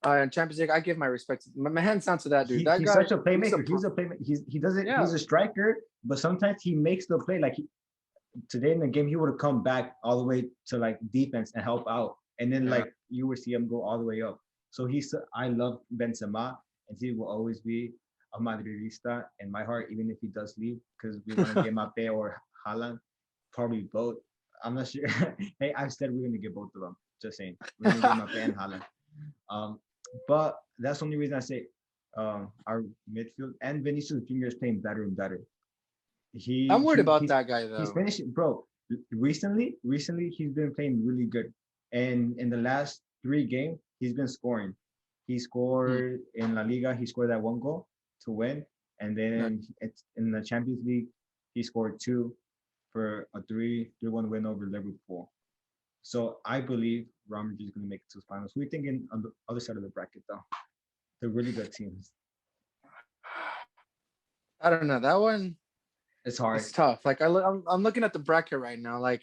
and Champions League, I give my respect. My hands down to that dude. That he's guy, such a playmaker. He's a playmaker. He doesn't. Yeah. He's a striker, but sometimes he makes the play. Like today in the game, he would have come back all the way to like defense and help out, and then like you would see him go all the way up. So I love Benzema, and he will always be a Madridista in my heart, even if he does leave, because we want to get Mbappe or Haaland. Probably both. I'm not sure. Hey, I said we're gonna get both of them. Just saying. We're gonna get Mbappe and Haaland. But that's the only reason I say our midfield and Vinicius Jr. is playing better and better. I'm worried about that guy though. He's finishing, bro. Recently he's been playing really good. And in the last 3 games, he's been scoring. He scored in La Liga, he scored that 1 goal to win. And then it's in the Champions League, he scored 2 for a 3-1 win over Liverpool. So I believe Real Madrid is going to make it to the finals. Who are you thinking on the other side of the bracket, though? They're really good teams. I don't know. That one, it's hard. It's tough. Like I'm looking at the bracket right now. Like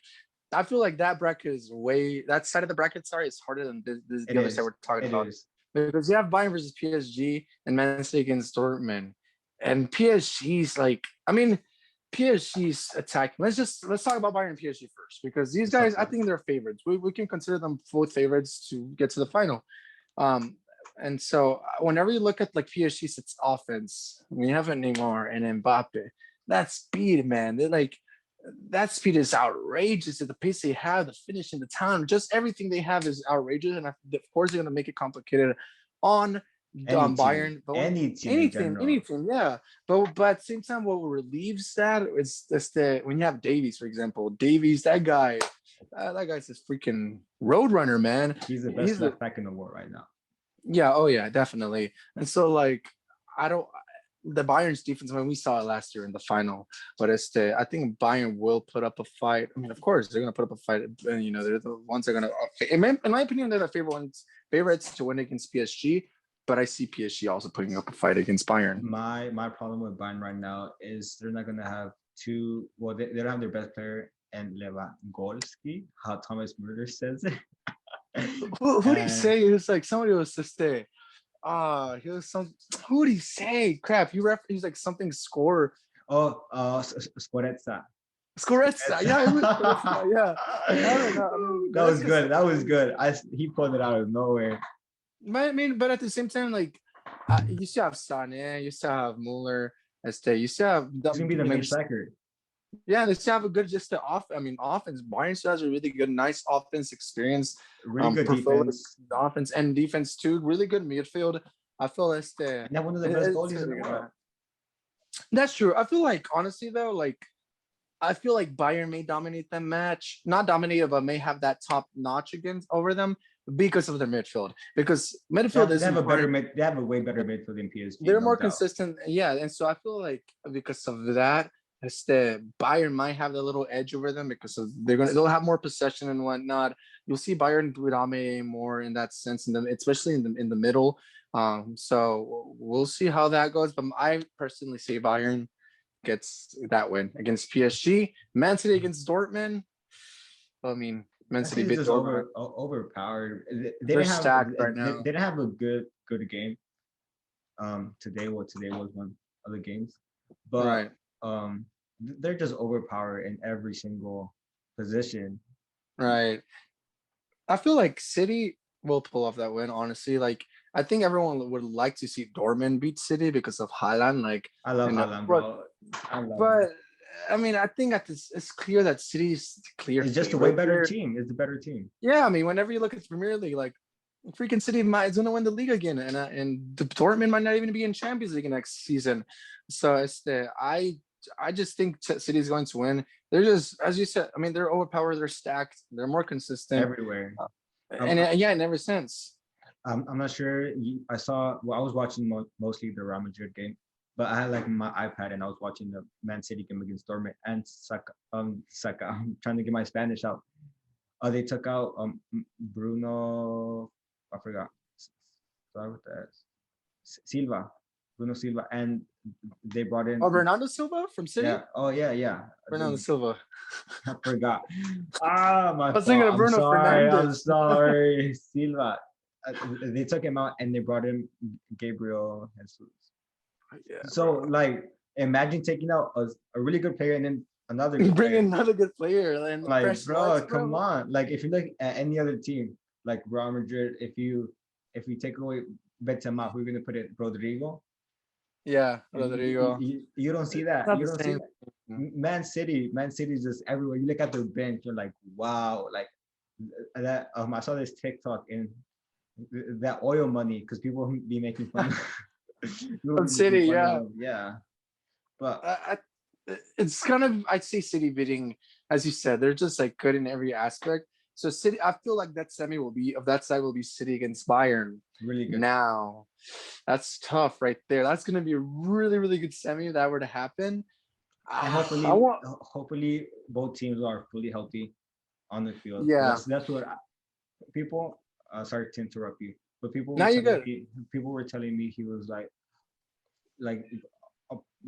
I feel like that bracket is that side of the bracket. Sorry, is harder than the other side we're talking about. Because you have Bayern versus PSG and Man City against Dortmund, and PSG's like, I mean, PSG's attacking. Let's talk about Bayern and PSG first, because these guys, I think they're favorites. We can consider them both favorites to get to the final. And so whenever you look at like PSG's offense, we have a Neymar and Mbappe. That speed, man, they're like, that speed is outrageous. At the pace they have, the finish in the town, just everything they have is outrageous. And of course, they're going to make it complicated on Bayern. But anything, yeah. But at the same time, what relieves that is when you have Davies, for example. Davies, that guy's this freaking roadrunner, man. He's the best left back in the world right now. Yeah, oh yeah, definitely. And so like, the Bayern's defense, when we saw it last year in the final, but I think Bayern will put up a fight. I mean, of course, they're going to put up a fight. And, you know, they're the ones that are going to, in my opinion, they're the favorites to win against PSG. But I see PSG also putting up a fight against Bayern. My problem with Bayern right now is they're not going to have they don't have their best player and Lewandowski, how Thomas Müller says it. Who did he say? It was like somebody was to stay. He was who did he say? Crap, he's like something score. Scorezza. Yeah, it was Scorezza, yeah. That was good. He pulled it out of nowhere. I mean, but at the same time, like you still have Sané, you still have Muller, you still have. He's gonna be the main striker. Yeah, they still have a good offense. Bayern still has a really good, nice offense experience. Really good defense. Offense and defense too. Really good midfield. I feel and they're one of the best goalies in the world. That's true. I feel like, honestly though, I feel like Bayern may dominate the match. Not dominate, but may have that top notch over them because of their midfield. Because midfield is they have a way better midfield than PSG. They're more consistent, yeah. And so I feel like because of that, Bayern might have the little edge over them because they'll have more possession and whatnot. You'll see Bayern dominate more in that sense, especially in the middle. So we'll see how that goes. But I personally say Bayern gets that win against PSG. Man City against Dortmund. I mean, Man City bit overpowered. They're stacked right now. They didn't have a good game. Today was one of the games, but right. They're just overpowered in every single position. Right. I feel like City will pull off that win, honestly. Like, I think everyone would like to see Dortmund beat City because of Haaland. Like, I love Haaland, bro. But I mean, I think it's clear that City's clear. It's just a way better team. It's a better team. Yeah, I mean, whenever you look at the Premier League, like freaking City is gonna win the league again, and the Dortmund might not even be in Champions League next season. So it's I just think City is going to win. They're just, as you said, I mean, they're overpowered, they're stacked, they're more consistent, everywhere. and yeah, in every sense. I'm not sure. I saw. Well, I was watching mostly the Real Madrid game, but I had like my iPad and I was watching the Man City game against Dortmund and Saka. I'm trying to get my Spanish out. They took out Bruno. I forgot. Sorry with that. Silva, Bruno Silva, and they brought in. Oh, Bernardo Silva from City. Yeah. Oh yeah, yeah. Bernardo Silva. I forgot. Ah, my I was fault. thinking of I'm Bruno sorry. I'm Fernandez. sorry. Silva. They took him out and they brought in Gabriel Jesus. Yeah. So Bro. like, imagine taking out a really good player and then another good Bring player. another good player and Like, fresh bro, starts, come bro. on. Like, if you look at any other team, like Real Madrid, if you take away Benzema, who are gonna put it, Rodrigo? Yeah, Rodrigo. You don't see that. Not You the don't see same. that. Man City is just everywhere. You look at their bench, you're like, wow, like that. I saw this TikTok in that oil money because people be making fun. People From be making City, fun yeah. of, yeah. But It's kind of, I'd say City bidding, as you said, they're just like good in every aspect. So City, I feel like that semi will be of that side will be City against Bayern. really good. Now, that's tough right there. That's gonna be a really, really good semi if that were to happen. And I want, hopefully both teams are fully healthy on the field. yeah. That's what people. Sorry to interrupt you, but Now you're good. people were telling me he was like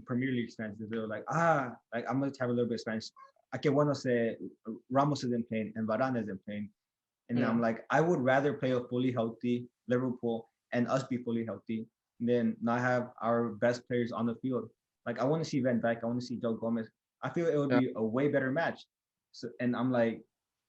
Premier League Spanish. They were like, like I'm gonna have a little bit of Spanish. I can want to say Ramos isn't playing and Varane isn't playing, and I'm like, I would rather play a fully healthy Liverpool and us be fully healthy than not have our best players on the field. Like I want to see Van Dijk, I want to see Joe Gomez. I feel it would Yeah. be a way better match. So, and I'm like,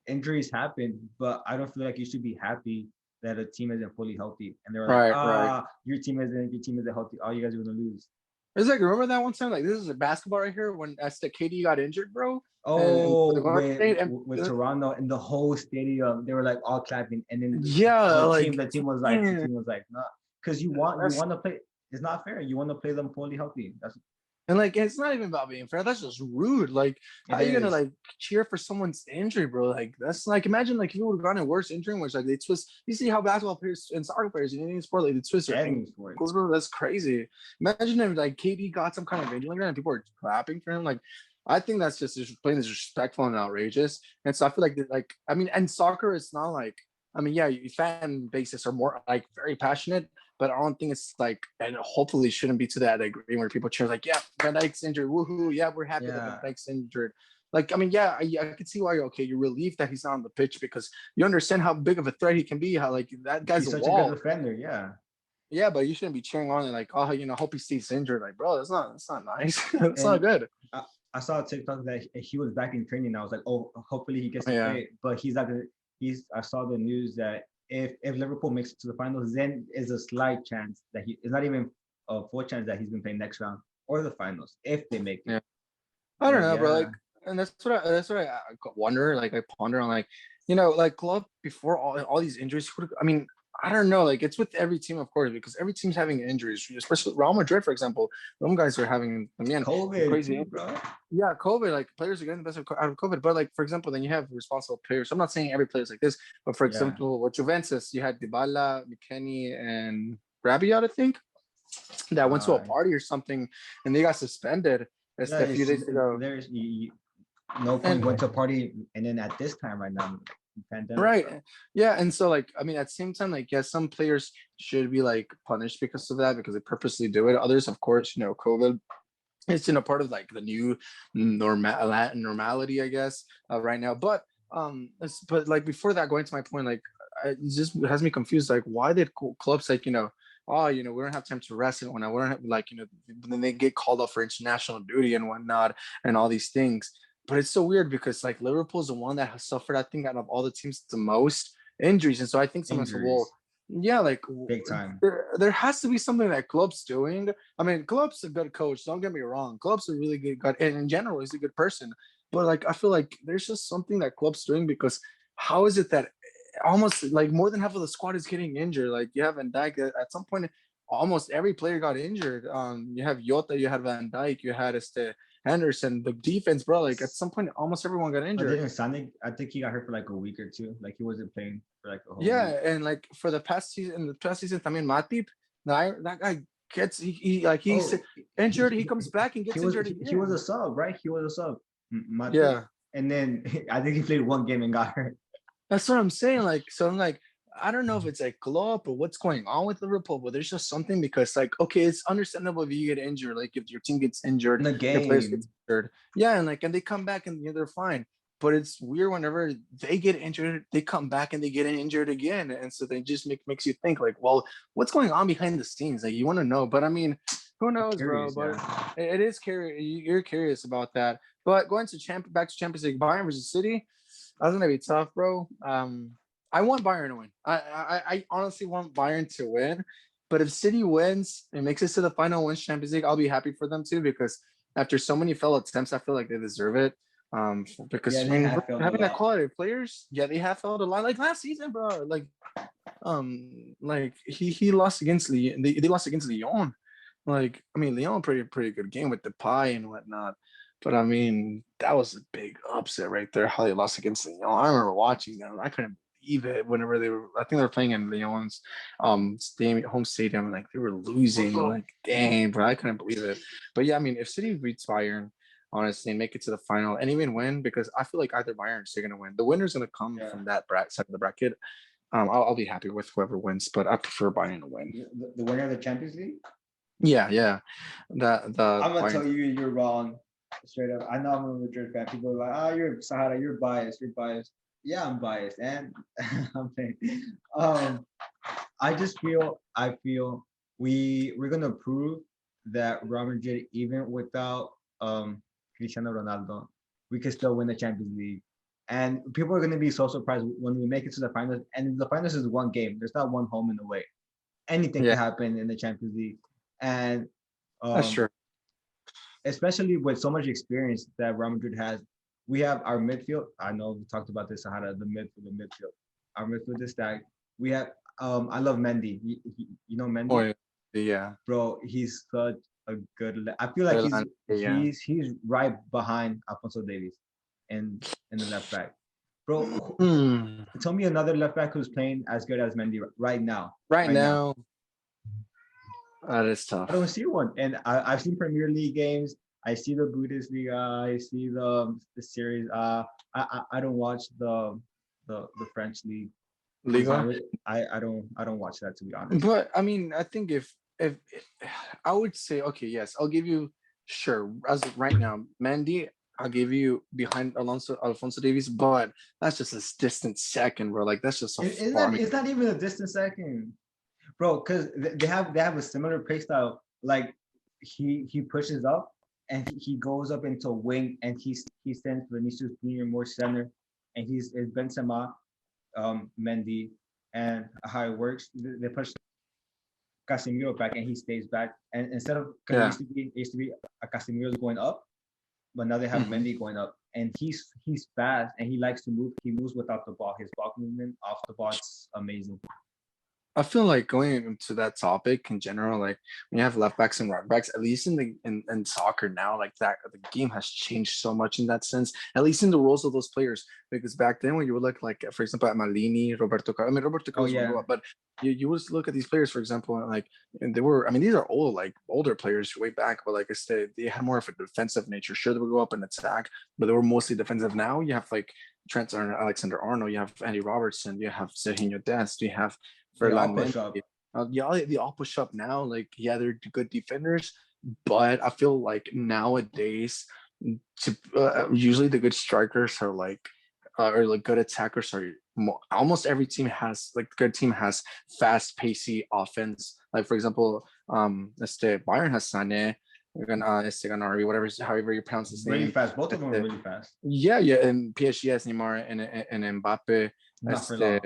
injuries happen, but I don't feel like you should be happy that a team isn't fully healthy. And they're like, Right. your team isn't healthy. Oh, you guys are gonna lose. It's like, remember that one time? Like, this is a basketball right here when that's the KD got injured, bro. And for the Oh, Golden State, and with Toronto and the whole stadium, they were like all clapping, and then yeah, like, the team was man, like, nah, because you that's want to play. It's not fair. You want to play them fully healthy. That's and like it's not even about being fair. That's just rude. Like, how it are you gonna is. like cheer for someone's injury, bro? Like, that's like, imagine like if you would have gotten a worse injury, which like they twist. You see how basketball players and soccer players in any sport like they twist their Any sport. ankles, bro. That's crazy. Imagine if like KD got some kind of injury like that and people are clapping for him. Like, I think that's just plain disrespectful and outrageous. And so I feel like that, like, I mean, and soccer is not like, I mean, yeah, fan bases are more like very passionate, but I don't think it's like, and hopefully shouldn't be to that degree where people cheer like, yeah, Van Dijk's injured, woohoo, yeah, we're happy that Van Yeah, Dijk's injured. Like, I mean, yeah, I could see why you're relieved that he's not on the pitch because you understand how big of a threat he can be. How like that guy's he's a such a good wall. defender. Yeah, Yeah, but you shouldn't be cheering on it like, oh, hope he stays injured. Like, bro, that's not nice. That's not and good. I saw a TikTok that he was back in training. I was like, oh, hopefully he gets to Yeah. play, but he's not gonna. I saw the news that if Liverpool makes it to the finals, then is a slight chance that he it's not even a full chance that he's gonna play next round or the finals if they make it. Yeah. I don't But know, bro. yeah, Like, and that's what I wonder. Like, I ponder on, like, like Klopp before all these injuries. I mean, I don't know. Like, it's with every team, of course, because every team's having injuries. Especially Real Madrid, for example. Some guys are having, again, COVID crazy too, injuries. bro. Yeah, COVID. Like, players are getting the best out of COVID. But like, for example, then you have responsible players. I'm not saying every player's like this, but for Yeah, example, with Juventus, you had Dybala, McKennie, and Rabiot, I think, that went to a uh, party or something, and they got suspended. It's yeah. a few days ago. There's no point And going to a party and then at this time right now, pandemic, right. bro. Yeah. And so like, I mean, at the same time, like, yes, some players should be like punished because of that, because they purposely do it. Others, of course, COVID, it's part of like the new normality, I guess, right now. But but like before that, going to my point, like, it just has me confused. Like, why did clubs like, oh, we don't have time to rest and whatnot. We don't have like, then they get called up for international duty and whatnot and all these things. But it's so weird because like Liverpool's the one that has suffered, I think, out of all the teams the most injuries. And so I think someone said, well, Injuries, yeah, like big time. there has to be something that Klopp's doing. I mean, Klopp's a good coach. Don't get me wrong. Klopp's a really good guy, and in general, he's a good person. But like, I feel like there's just something that Klopp's doing because how is it that almost like more than half of the squad is getting injured. Like you have Van Dijk at some point, almost every player got injured. You have Jota, you had Van Dijk, you had Henderson. The defense, bro, like at some point, almost everyone got But injured. didn't Sonic? I think he got hurt for like a week or two. Like he wasn't playing for like a whole Yeah, week. and like for the past season, I mean, Matip, that guy gets he's Oh, injured. He comes back and he gets was injured he was again. a sub, right? He was a sub. Matip. Yeah, And then I think he played one game and got hurt. that's what I'm saying. Like, so I'm like, I don't know if it's like Klopp or what's going on with Liverpool, but there's just something because, like, okay, it's understandable if you get injured, like if your team gets injured, In the your players game. get injured, yeah, and they come back and they're fine. But it's weird whenever they get injured, they come back and they get injured again, and so they just makes you think like, well, what's going on behind the scenes? Like you want to know, but I mean, who knows, bro? Curious, But yeah. it is curious. You're curious about that. But going to back to Champions League, Bayern versus City, that's gonna be tough, bro. I want Bayern to win. I honestly want Bayern to win. But if City wins and makes it to the final, wins Champions League, I'll be happy for them too because after so many failed attempts, I feel like they deserve it. Because Yeah, I they mean, have failed a having that lot. quality of players, yeah, they have failed a lot. Like last season, bro. Like he lost against they lost against Lyon. Like I mean, Lyon pretty good game with the pie and whatnot. But I mean, that was a big upset right there. How they lost against Lyon. I remember watching them. I couldn't believe it whenever they were. I think they were playing in Lyon's home stadium. Like they were losing. Like dang, bro, I couldn't believe it. But yeah, I mean, if City beats Bayern, honestly, and make it to the final and even win, because I feel like either Bayern are gonna win. The winner's gonna come Yeah. from that side of the bracket. I'll be happy with whoever wins, but I prefer Bayern to win. The winner of the Champions League? Yeah. I'm gonna Bayern. tell you you're wrong. Straight up. I know I'm a Madrid fan. People are like, oh, you're Sahara, you're biased. You're biased. Yeah, I'm biased. And I'm playing. I feel we're gonna prove that Real Madrid, even without Cristiano Ronaldo, we can still win the Champions League. And people are gonna be so surprised when we make it to the finals. And the finals is one game. There's not one home and away. Anything Yeah, can happen in the Champions League. And that's true. especially with so much experience that Real Madrid has, we have our midfield. I know we talked about this, Sahara, the midfield. Our midfield is stacked. We have, I love Mendy. You know Mendy? Oh yeah. Bro, he's such a good. I feel like Yeah. he's right behind Alfonso Davies in the left back. Bro, tell me another left back who's playing as good as Mendy right now. Right now, that is tough. I don't see one, and I've seen Premier League games. I see the Bundesliga. I see the series. I don't watch the French league. Liga. I don't watch that, to be honest. But I mean, I think if I would say, okay, yes, I'll give you sure as of right now, Mendy. I'll give you behind Alfonso Davies, but that's just a distant second, bro. Like that's just so far. It's not even a distant second, bro, because they have a similar play style. Like he pushes up and he goes up into a wing and he sends Vinicius Junior more center, and it's Benzema, Mendy, and how it works. They push Casemiro back and he stays back, and instead of because it used to be a Casemiro's going up, but now they have Mendy going up, and he's fast and he likes to move. He moves without the ball. His ball movement off the ball is amazing. I feel like going into that topic in general, like when you have left backs and right backs, at least in soccer now, like that the game has changed so much in that sense. At least in the roles of those players, because back then when you would look like, for example, at Malini, Roberto Carlos, but you would look at these players, for example, like and they were. I mean, these are older players way back, but like I said, they had more of a defensive nature. Sure, they would go up and attack, but they were mostly defensive. Now you have like Trent Alexander-Arnold, you have Andy Robertson, you have Serginho Dest, you have They all push up. They all push up now. Like, yeah, they're good defenders, but I feel like nowadays, usually the good strikers are like, or like good attackers are. Almost every team has like good team has fast, pacey offense. Like for example, Bayern has Sané, Ganari, however you pronounce his name. Really fast. Both of them are really fast. Yeah, and PSG has Neymar and Mbappe. Not for long.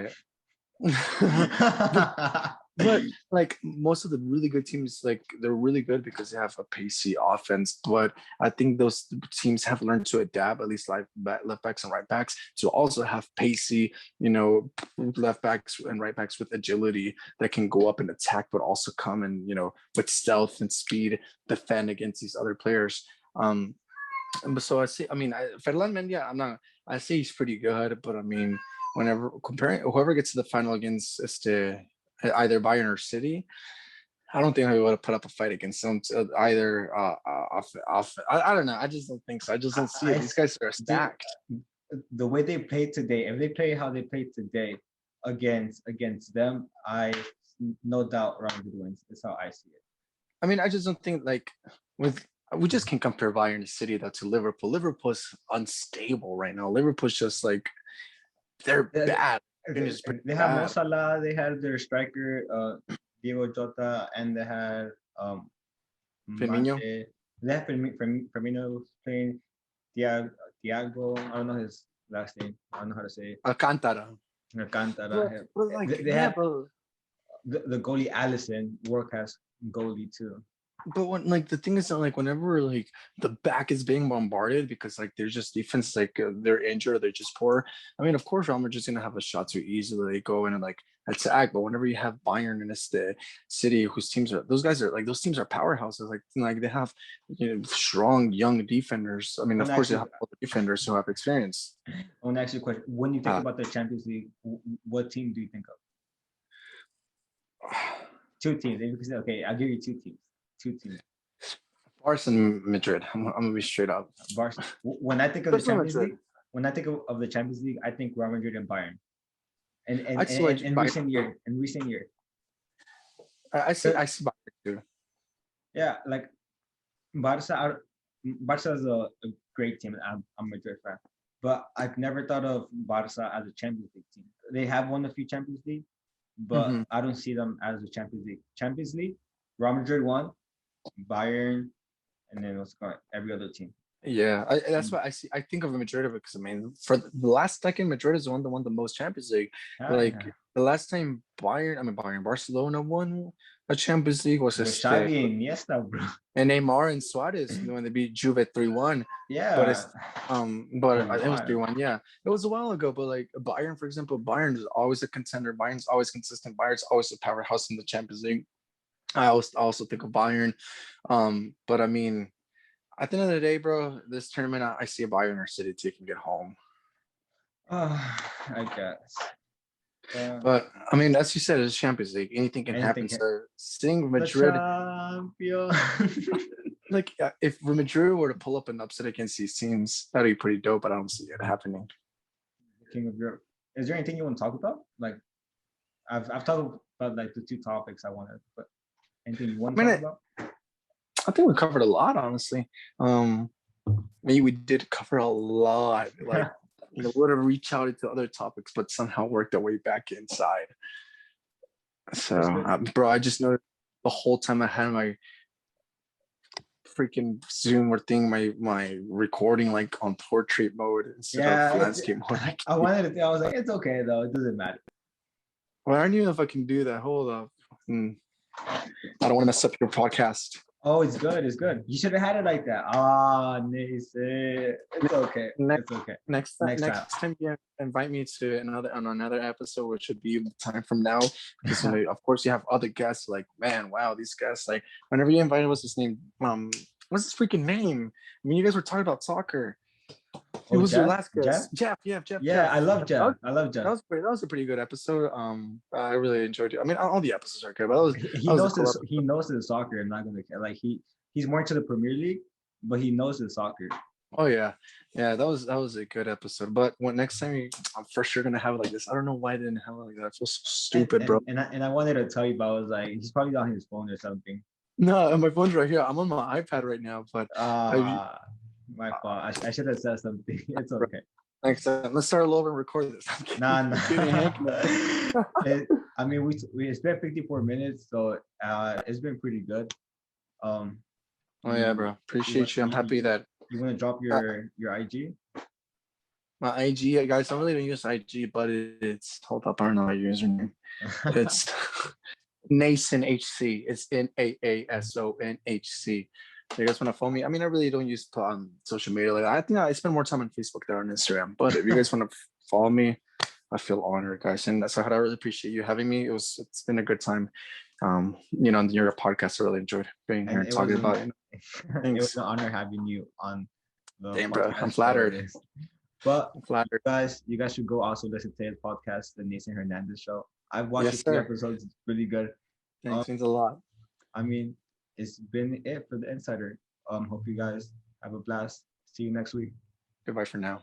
But like most of the really good teams, like they're really good because they have a pacey offense. But I think those teams have learned to adapt, at least like left backs and right backs, to also have pacey, left backs and right backs with agility that can go up and attack, but also come and with stealth and speed defend against these other players. But so I see. I mean, Ferland Mendy, I'm not. I say he's pretty good, but I mean, whenever comparing whoever gets to the final against either Bayern or City, I don't think I would have put up a fight against them either. I don't know. I just don't think so. I just don't see it. These guys are stacked. The way they played today, if they play how they played today against them, I no doubt Real Madrid wins. That's how I see it. I mean, I just don't think we just can't compare Bayern to City to Liverpool. Liverpool's unstable right now. Liverpool's just like they're bad. They have Mo Salah, they had their striker Diego Jota, and they had Firmino. They have Firmino playing Thiago. I don't know his last name. I don't know how to say it. Alcantara. They have the goalie Alisson, work as goalie too. But when the thing is that whenever the back is being bombarded because there's just defense they're injured or they're just poor. I mean, of course, Real Madrid's gonna have a shot too easily. They go in and attack. But whenever you have Bayern and the City, whose teams are those teams are powerhouses. They have strong young defenders. I mean, of course, they have all the defenders who have experience. I want to ask you a question. When you think about the Champions League, what team do you think of? Two teams. Okay, I'll give you two teams. Barca and Madrid. I'm gonna be straight up. Barca. When I think of the Champions League, when I think of the Champions League, I think Real Madrid and Bayern. And in recent year, I see Bayern too. Yeah, Barca is a great team. I'm a Madrid fan, but I've never thought of Barca as a Champions League team. They have won a few Champions League, but I don't see them as a Champions League. Champions League, Real Madrid won, Bayern, and then every other team. Yeah, that's what I see. I think of Madrid because I mean, for the last decade, Madrid is the one that won the most Champions League. The last time Barcelona won a Champions League was Xavi and Iniesta, bro. And Neymar and Suarez when they beat Juve 3-1. Yeah, but it was 3-1. Yeah, it was a while ago. But Bayern, for example, Bayern is always a contender. Bayern's always consistent. Bayern's always a powerhouse in the Champions League. I also think of Bayern, but I mean, at the end of the day, bro, this tournament, I see a Bayern or City taking it home. I guess. But I mean, as you said, it's Champions League. Anything can happen. So seeing Madrid, if Madrid were to pull up an upset against these teams, that'd be pretty dope. But I don't see it happening. King of Europe. Is there anything you want to talk about? I've talked about the two topics I wanted, but. Anything you want to talk about? I think we covered a lot, honestly. Maybe we did cover a lot. We would have reached out into other topics, but somehow worked our way back inside. So, bro, I just noticed the whole time I had my freaking Zoom or thing, my recording on portrait mode instead of landscape mode. I wanted to. I was like, it's okay though. It doesn't matter. Well, I don't even know if I can do that. Hold up. I don't want to mess up your podcast. Oh, it's good. It's good. You should have had it like that. Nice. It's okay. It's okay. Next time you invite me to another episode, which should be time from now, because of course you have other guests. Man, wow, these guests. Whenever you invited, what's his name? What's his freaking name? I mean, you guys were talking about soccer. Who was your last guest? Jeff. Yeah, Jeff. I love Jeff. That was a pretty good episode. I really enjoyed it. I mean, all the episodes are good, but he knows the soccer. I'm not gonna care. He's more into the Premier League, but he knows the soccer. Oh yeah. That was a good episode. But next time I'm for sure gonna have it like this. I don't know why I didn't have it like that. I feel so stupid, bro. And I wanted to tell you, but I was like, he's probably on his phone or something. No, my phone's right here. I'm on my iPad right now, but my fault. I should have said something. It's okay. Next time, let's start all over and record this. Nah. I mean, it's been 54 minutes, so it's been pretty good. Oh yeah, bro. Appreciate you. I'm happy that you want to drop your IG. My IG, guys. I really don't use IG, but it's hold up. I don't know my username. Naason HC. It's NAASONHC. If you guys want to follow me, I mean, I really don't use social media. Like I think I spend more time on Facebook than on Instagram. But if you guys want to follow me, I feel honored, guys. And that's how I really appreciate you having me. It's been a good time. Your podcast, I really enjoyed being here and talking about it. It was an honor having you on the Damn, podcast. bro, I'm flattered. But I'm flattered. you guys should go also listen to his podcast, the Naason Hernandez Show. I've watched Yes, a few sir. episodes. It's really good. Thanks, means a lot. I mean, it's been it for the Insider. Hope you guys have a blast. See you next week. Goodbye for now.